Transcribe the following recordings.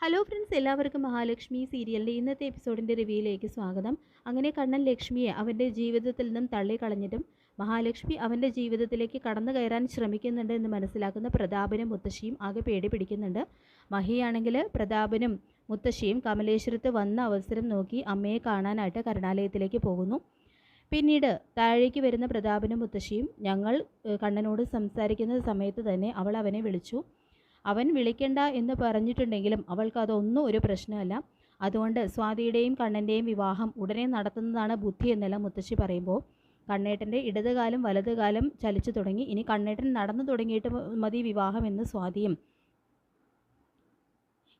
Hello friends, എല്ലാവർക്കും മഹാലക്ഷ്മി സീരിയലിൻ്റെ ഇന്നത്തെ എപ്പിസോഡിൻ്റെ റിവ്യൂയിലേക്ക് സ്വാഗതം. അങ്ങനെ കണ്ണൻ ലക്ഷ്മിയെ അവൻ്റെ ജീവിതത്തിൽ നിന്നും തള്ളിക്കളഞ്ഞിട്ടും മഹാലക്ഷ്മി അവൻ്റെ ജീവിതത്തിലേക്ക് കടന്നു കയറാൻ ശ്രമിക്കുന്നുണ്ട് എന്ന് മനസ്സിലാക്കുന്ന പ്രതാപനും മുത്തശ്ശിയും ആകെ പേടി പിടിക്കുന്നുണ്ട്. മഹിയാണെങ്കിൽ പ്രതാപനും മുത്തശ്ശിയും കമലേശ്വരത്ത് വന്ന അവസരം നോക്കി അമ്മയെ കാണാനായിട്ട് കരുണാലയത്തിലേക്ക് പോകുന്നു. പിന്നീട് താഴേക്ക് വരുന്ന പ്രതാപനും മുത്തശ്ശിയും ഞങ്ങൾ കണ്ണനോട് സംസാരിക്കുന്ന സമയത്ത് തന്നെ അവൾ അവനെ വിളിച്ചു. അവൻ വിളിക്കണ്ട എന്ന് പറഞ്ഞിട്ടുണ്ടെങ്കിലും അവൾക്ക് അതൊന്നും ഒരു പ്രശ്നമല്ല. അതുകൊണ്ട് സ്വാതിയുടെയും കണ്ണൻ്റെയും വിവാഹം ഉടനെ നടത്തുന്നതാണ് ബുദ്ധി എന്നെല്ലാം മുത്തശ്ശി പറയുമ്പോൾ കണ്ണേട്ടൻ്റെ ഇടതുകാലം വലതുകാലം ചലിച്ചു തുടങ്ങി. ഇനി കണ്ണേട്ടൻ നടന്നു തുടങ്ങിയിട്ട് മതി വിവാഹം എന്ന് സ്വാതിയും.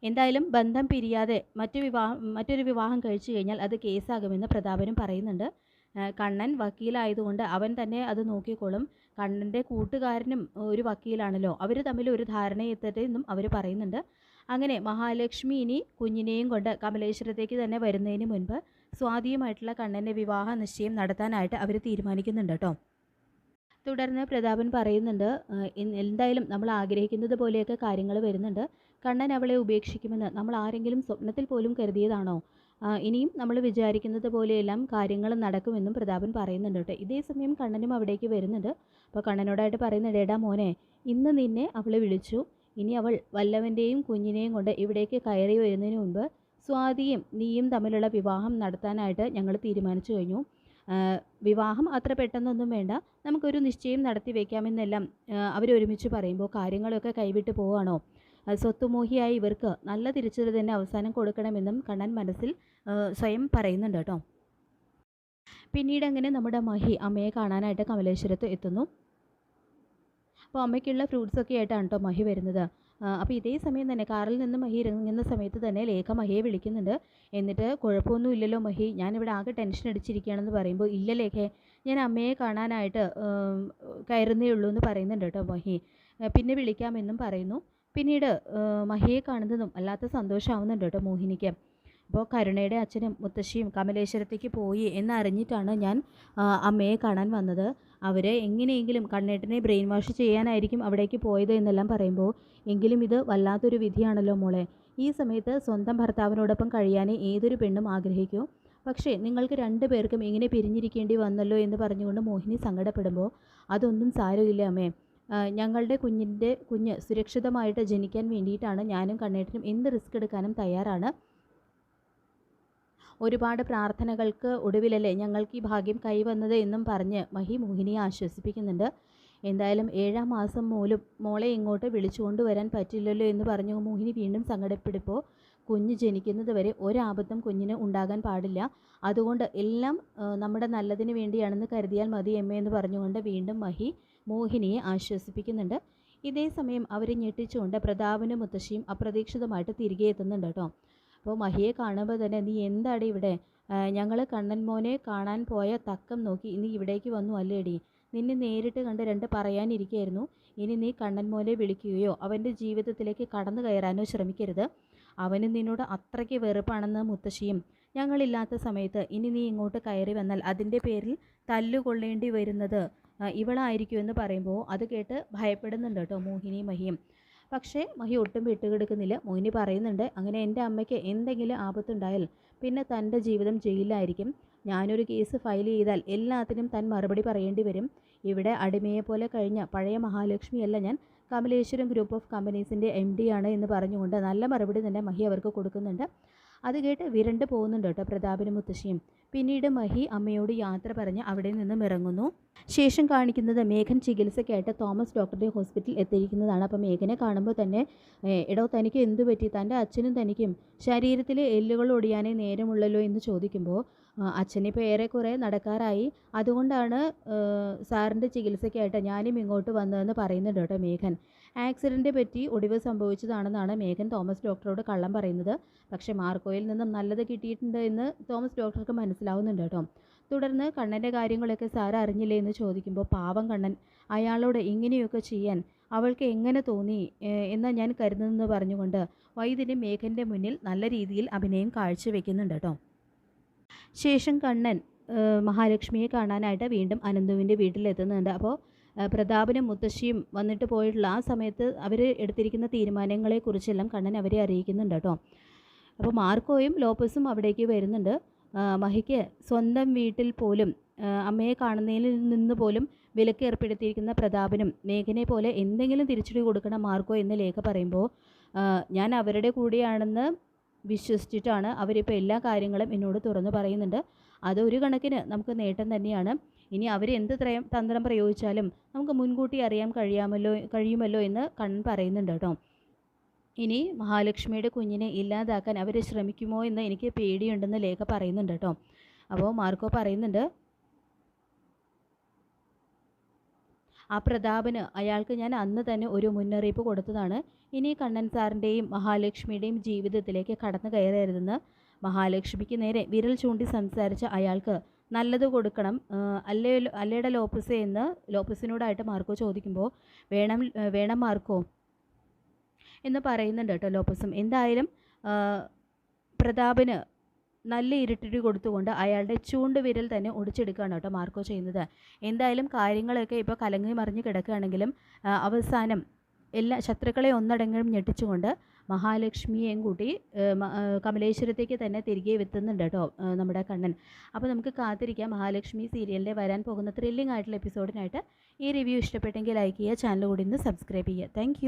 എന്തായാലും ബന്ധം പിരിയാതെ മറ്റൊരു വിവാഹം കഴിച്ചു കഴിഞ്ഞാൽ അത് കേസാകുമെന്ന് പ്രതാപനും പറയുന്നുണ്ട്. കണ്ണൻ വക്കീലായതുകൊണ്ട് അവൻ തന്നെ അത് നോക്കിക്കോളും. കണ്ണൻ്റെ കൂട്ടുകാരനും ഒരു വക്കീലാണല്ലോ, അവർ തമ്മിൽ ഒരു ധാരണയെത്തട്ടെ എന്നും അവർ പറയുന്നുണ്ട്. അങ്ങനെ മഹാലക്ഷ്മി ഇനി കുഞ്ഞിനെയും കൊണ്ട് കമലേശ്വരത്തേക്ക് തന്നെ വരുന്നതിന് മുൻപ് സ്വാതിയുമായിട്ടുള്ള കണ്ണൻ്റെ വിവാഹ നിശ്ചയം നടത്താനായിട്ട് അവർ തീരുമാനിക്കുന്നുണ്ട് കേട്ടോ. തുടർന്ന് പ്രതാപൻ പറയുന്നുണ്ട്, എന്തായാലും നമ്മൾ ആഗ്രഹിക്കുന്നത് പോലെയൊക്കെ കാര്യങ്ങൾ വരുന്നുണ്ട്. കണ്ണൻ അവളെ ഉപേക്ഷിക്കുമെന്ന് നമ്മൾ ആരെങ്കിലും സ്വപ്നത്തിൽ പോലും കരുതിയതാണോ? ഇനിയും നമ്മൾ വിചാരിക്കുന്നത് പോലെയെല്ലാം കാര്യങ്ങൾ നടക്കുമെന്നും പ്രതാപൻ പറയുന്നുണ്ട് കേട്ടോ. ഇതേ സമയം കണ്ണനും അവിടേക്ക് വരുന്നുണ്ട്. അപ്പോൾ കണ്ണനോടായിട്ട് പറയുന്നുണ്ട്, എടാ മോനെ, ഇന്ന് നിന്നെ അവൾ വിളിച്ചു. ഇനി അവൾ വല്ലവൻ്റെയും കുഞ്ഞിനെയും കൊണ്ട് ഇവിടേക്ക് കയറി വരുന്നതിന് മുൻപ് സ്വാതിയും നീയും തമ്മിലുള്ള വിവാഹം നടത്താനായിട്ട് ഞങ്ങൾ തീരുമാനിച്ചു കഴിഞ്ഞു. വിവാഹം അത്ര പെട്ടെന്നൊന്നും വേണ്ട, നമുക്കൊരു നിശ്ചയം നടത്തി വയ്ക്കാമെന്നെല്ലാം അവരൊരുമിച്ച് പറയുമ്പോൾ കാര്യങ്ങളൊക്കെ കൈവിട്ട് പോവുകയാണോ? സ്വത്തുമോഹിയായി ഇവർക്ക് നല്ല തിരിച്ചടി തന്നെ അവസാനം കൊടുക്കണമെന്നും കണ്ണൻ മനസ്സിൽ സ്വയം പറയുന്നുണ്ട് കേട്ടോ. പിന്നീട് അങ്ങനെ നമ്മുടെ മഹി അമ്മയെ കാണാനായിട്ട് കമലേശ്വരത്ത് എത്തുന്നു. അപ്പോൾ അമ്മയ്ക്കുള്ള ഫ്രൂട്ട്സൊക്കെ ആയിട്ടാണ് കേട്ടോ മഹി വരുന്നത്. അപ്പോൾ ഇതേ സമയം തന്നെ കാറിൽ നിന്ന് മഹി ഇറങ്ങുന്ന സമയത്ത് തന്നെ ലേഖ മഹിയെ വിളിക്കുന്നുണ്ട്. എന്നിട്ട് കുഴപ്പമൊന്നും ഇല്ലല്ലോ മഹി, ഞാനിവിടെ ആകെ ടെൻഷൻ അടിച്ചിരിക്കുകയാണെന്ന് പറയുമ്പോൾ, ഇല്ല ലേഖേ, ഞാൻ അമ്മയെ കാണാനായിട്ട് കയറുന്നേ ഉള്ളൂ എന്ന് പറയുന്നുണ്ട് കേട്ടോ മഹി. പിന്നെ വിളിക്കാമെന്നും പറയുന്നു. പിന്നീട് മഹിയെ കാണുന്നതും അല്ലാത്ത സന്തോഷമാവുന്നുണ്ട് കേട്ടോ മോഹിനിക്ക്. അപ്പോൾ കരുണയുടെ അച്ഛനും മുത്തശ്ശിയും കമലേശ്വരത്തേക്ക് പോയി എന്നറിഞ്ഞിട്ടാണ് ഞാൻ അമ്മയെ കാണാൻ വന്നത്. അവർ എങ്ങനെയെങ്കിലും കണ്ണേട്ടനെ ബ്രെയിൻ വാഷ് ചെയ്യാനായിരിക്കും അവിടേക്ക് പോയത് എന്നെല്ലാം പറയുമ്പോൾ, എങ്കിലും ഇത് വല്ലാത്തൊരു വിധിയാണല്ലോ മോളെ. ഈ സമയത്ത് സ്വന്തം ഭർത്താവിനോടൊപ്പം കഴിയാനേ ഏതൊരു പെണ്ണും ആഗ്രഹിക്കൂ. പക്ഷേ നിങ്ങൾക്ക് രണ്ടു പേർക്കും ഇങ്ങനെ പിരിഞ്ഞിരിക്കേണ്ടി വന്നല്ലോ എന്ന് പറഞ്ഞുകൊണ്ട് മോഹിനി സങ്കടപ്പെടുമ്പോൾ, അതൊന്നും സാരമില്ല അമ്മേ, ഞങ്ങളുടെ കുഞ്ഞ് സുരക്ഷിതമായിട്ട് ജനിക്കാൻ വേണ്ടിയിട്ടാണ് ഞാനും കണ്ണേട്ടനും എന്ത് റിസ്ക് എടുക്കാനും തയ്യാറാണ്. ഒരുപാട് പ്രാർത്ഥനകൾക്ക് ഒടുവിലല്ലേ ഞങ്ങൾക്ക് ഈ ഭാഗ്യം കൈവന്നത് എന്നും പറഞ്ഞ് മഹി മോഹിനിയെ ആശ്വസിപ്പിക്കുന്നുണ്ട്. എന്തായാലും 7-ാം മാസം പോലും മോളെ ഇങ്ങോട്ട് വിളിച്ചുകൊണ്ട് വരാൻ പറ്റില്ലല്ലോ എന്ന് പറഞ്ഞു മോഹിനി വീണ്ടും സങ്കടപ്പെടുമ്പോൾ, കുഞ്ഞ് ജനിക്കുന്നത് വരെ ഒരാപത്തും കുഞ്ഞിന് ഉണ്ടാകാൻ പാടില്ല, അതുകൊണ്ട് എല്ലാം നമ്മുടെ നല്ലതിന് വേണ്ടിയാണെന്ന് കരുതിയാൽ മതി എമ്മ എന്ന് പറഞ്ഞുകൊണ്ട് വീണ്ടും മഹി മോഹിനിയെ ആശ്വസിപ്പിക്കുന്നുണ്ട്. ഇതേ സമയം അവരെ ഞെട്ടിച്ചുകൊണ്ട് പ്രതാപനും മുത്തശ്ശിയും അപ്രതീക്ഷിതമായിട്ട് തിരികെ എത്തുന്നുണ്ട് കേട്ടോ. അപ്പോൾ മഹിയെ കാണുമ്പോൾ തന്നെ, നീ എന്താണ് ഇവിടെ? ഞങ്ങൾ കണ്ണൻ മോനെ കാണാൻ പോയ തക്കം നോക്കി നീ ഇവിടേക്ക് വന്നു അല്ലേടി? നിന്നെ നേരിട്ട് കണ്ട് രണ്ട് പറയാനിരിക്കുകയായിരുന്നു. ഇനി നീ കണ്ണൻ മോനെ വിളിക്കുകയോ അവൻ്റെ ജീവിതത്തിലേക്ക് കടന്നു കയറാനോ ശ്രമിക്കരുത്. അവന് നിന്നോട് അത്രയ്ക്ക് വെറുപ്പാണെന്ന് മുത്തശ്ശിയും. ഞങ്ങളില്ലാത്ത സമയത്ത് ഇനി നീ ഇങ്ങോട്ട് കയറി വന്നാൽ അതിൻ്റെ പേരിൽ തല്ലുകൊള്ളേണ്ടി വരുന്നത് ഇവളായിരിക്കുമെന്ന് പറയുമ്പോൾ അത് കേട്ട് ഭയപ്പെടുന്നുണ്ട് കേട്ടോ മോഹിനി മഹിയും. പക്ഷേ മഹി ഒട്ടും വിട്ടുകൊടുക്കുന്നില്ല. മോഹിനി പറയുന്നുണ്ട്, അങ്ങനെ എൻ്റെ അമ്മയ്ക്ക് എന്തെങ്കിലും ആപത്തുണ്ടായാൽ പിന്നെ തൻ്റെ ജീവിതം ജയിലിലായിരിക്കും. ഞാനൊരു കേസ് ഫയൽ ചെയ്താൽ എല്ലാത്തിനും താൻ മറുപടി പറയേണ്ടി വരും. ഇവിടെ അടിമയെപ്പോലെ കഴിഞ്ഞ പഴയ മഹാലക്ഷ്മിയല്ല ഞാൻ, കമലേശ്വരം ഗ്രൂപ്പ് ഓഫ് കമ്പനീസിൻ്റെ MD ആണ് എന്ന് പറഞ്ഞുകൊണ്ട് നല്ല മറുപടി തന്നെ മഹി അവർക്ക് കൊടുക്കുന്നുണ്ട്. അത് കേട്ട് വിരണ്ട് പോകുന്നുണ്ട് കേട്ടോ പ്രതാപനും മുത്തശ്ശിയും. പിന്നീട് മഹി അമ്മയോട് യാത്ര പറഞ്ഞ് അവിടെ നിന്നും ഇറങ്ങുന്നു. ശേഷം കാണിക്കുന്നത് മേഘൻ ചികിത്സയ്ക്കായിട്ട് തോമസ് ഡോക്ടറുടെ ഹോസ്പിറ്റലിൽ എത്തിയിരിക്കുന്നതാണ്. അപ്പോൾ മേഘനെ കാണുമ്പോൾ തന്നെ, എടോ തനിക്ക് എന്തു പറ്റി? തൻ്റെ അച്ഛനും തനിക്കും ശരീരത്തിലെ എല്ലുകൾ ഒടിയാനേ നേരമുള്ളല്ലോ എന്ന് ചോദിക്കുമ്പോൾ, അച്ഛനിപ്പോൾ ഏറെക്കുറെ നടക്കാറായി, അതുകൊണ്ടാണ് സാറിൻ്റെ ചികിത്സയ്ക്കായിട്ട് ഞാനും ഇങ്ങോട്ട് വന്നതെന്ന് പറയുന്നുണ്ട് കേട്ടോ മേഘൻ. ആക്സിഡൻറ്റ് പറ്റി ഒടിവ് സംഭവിച്ചതാണെന്നാണ് മേഘൻ തോമസ് ഡോക്ടറോട് കള്ളം പറയുന്നത്. പക്ഷേ മാർക്കോയിൽ നിന്നും നല്ലത് കിട്ടിയിട്ടുണ്ട് എന്ന് തോമസ് ഡോക്ടർക്ക് മനസ്സിലാവുന്നുണ്ട് കേട്ടോ. തുടർന്ന് കണ്ണൻ്റെ കാര്യങ്ങളൊക്കെ സാർ അറിഞ്ഞില്ലേ എന്ന് ചോദിക്കുമ്പോൾ, പാവം കണ്ണൻ, അയാളോട് ഇങ്ങനെയൊക്കെ ചെയ്യാൻ അവൾക്ക് എങ്ങനെ തോന്നി എന്നാണ് ഞാൻ കരുതുന്നതെന്ന് പറഞ്ഞുകൊണ്ട് വൈദ്യന് മേഘൻ്റെ മുന്നിൽ നല്ല രീതിയിൽ അഭിനയം കാഴ്ചവെക്കുന്നുണ്ട് കേട്ടോ. ശേഷം കണ്ണൻ മഹാലക്ഷ്മിയെ കാണാനായിട്ട് വീണ്ടും അനന്തുവിൻ്റെ വീട്ടിലെത്തുന്നുണ്ട്. അപ്പോൾ പ്രതാപനും മുത്തശ്ശിയും വന്നിട്ട് പോയിട്ടുള്ള ആ സമയത്ത് അവർ എടുത്തിരിക്കുന്ന തീരുമാനങ്ങളെക്കുറിച്ചെല്ലാം കണ്ണൻ അവരെ അറിയിക്കുന്നുണ്ട് കേട്ടോ. അപ്പോൾ മാർക്കോയും ലോപ്പസും അവിടേക്ക് വരുന്നുണ്ട്. മഹിക്ക് സ്വന്തം വീട്ടിൽ പോലും അമ്മയെ കാണുന്നതിൽ നിന്ന് പോലും വിലക്ക് ഏർപ്പെടുത്തിയിരിക്കുന്ന പ്രതാപനും മേഘനെ പോലെ എന്തെങ്കിലും തിരിച്ചടി കൊടുക്കണം മാർക്കോ എന്ന് ലേഖ പറയുമ്പോൾ ഞാൻ അവരുടെ കൂടെയാണെന്ന് വിശ്വസിച്ചിട്ടാണ് അവരിപ്പോൾ എല്ലാ കാര്യങ്ങളും എന്നോട് തുറന്നു പറയുന്നുണ്ട്. അതൊരു കണക്കിന് നമുക്ക് നേട്ടം തന്നെയാണ്. ഇനി അവർ എന്ത് തന്ത്രം പ്രയോഗിച്ചാലും നമുക്ക് മുൻകൂട്ടി അറിയാൻ കഴിയുമല്ലോ എന്ന് കണ്ണൻ പറയുന്നുണ്ട് കേട്ടോ. ഇനി മഹാലക്ഷ്മിയുടെ കുഞ്ഞിനെ ഇല്ലാതാക്കാൻ അവർ ശ്രമിക്കുമോ എന്ന് എനിക്ക് പേടിയുണ്ടെന്ന് ലേഖ പറയുന്നുണ്ട് കേട്ടോ. അപ്പോൾ മാർക്കോ പറയുന്നുണ്ട്, ആ പ്രതാപന് അയാൾക്ക് ഞാൻ അന്ന് തന്നെ ഒരു മുന്നറിയിപ്പ് കൊടുത്തതാണ്. ഇനി കണ്ണൻ സാറിൻ്റെയും മഹാലക്ഷ്മിയുടെയും ജീവിതത്തിലേക്ക് കടന്നു കയറരുതെന്ന്. മഹാലക്ഷ്മിക്ക് നേരെ വിരൽ ചൂണ്ടി സംസാരിച്ച അയാൾക്ക് നല്ലത് കൊടുക്കണം അല്ലേടെ ലോപ്പസേ എന്ന് ലോപ്പസിനോടായിട്ട് മാർക്കോ ചോദിക്കുമ്പോൾ വേണം മാർക്കോ എന്ന് പറയുന്നുണ്ട് കേട്ടോ ലോപ്പസും. എന്തായാലും പ്രതാപന് നല്ല ഇരുട്ടിടി കൊടുത്തുകൊണ്ട് അയാളുടെ ചൂണ്ടുവിരൽ തന്നെ ഒടിച്ചെടുക്കുകയാണ് കേട്ടോ മാർക്കോ ചെയ്യുന്നത്. എന്തായാലും കാര്യങ്ങളൊക്കെ ഇപ്പോൾ കലങ്ങി മറിഞ്ഞ് കിടക്കുകയാണെങ്കിലും അവസാനം എല്ലാ ശത്രുക്കളെ ഒന്നടങ്കം ഞെട്ടിച്ചുകൊണ്ട് മഹാലക്ഷ്മിയെയും കൂട്ടി കമലേശ്വരത്തേക്ക് തന്നെ തിരികെ എത്തുന്നുണ്ട് കേട്ടോ നമ്മുടെ കണ്ണൻ. അപ്പോൾ നമുക്ക് കാത്തിരിക്കാം മഹാലക്ഷ്മി സീരിയലിൻ്റെ വരാൻ പോകുന്ന ത്രില്ലിംഗ് ആയിട്ടുള്ള എപ്പിസോഡിനായിട്ട്. ഈ റിവ്യൂ ഇഷ്ടപ്പെട്ടെങ്കിൽ ലൈക്ക് ചെയ്യുക, ചാനൽ കൂടി ഒന്ന് സബ്സ്ക്രൈബ് ചെയ്യുക. താങ്ക്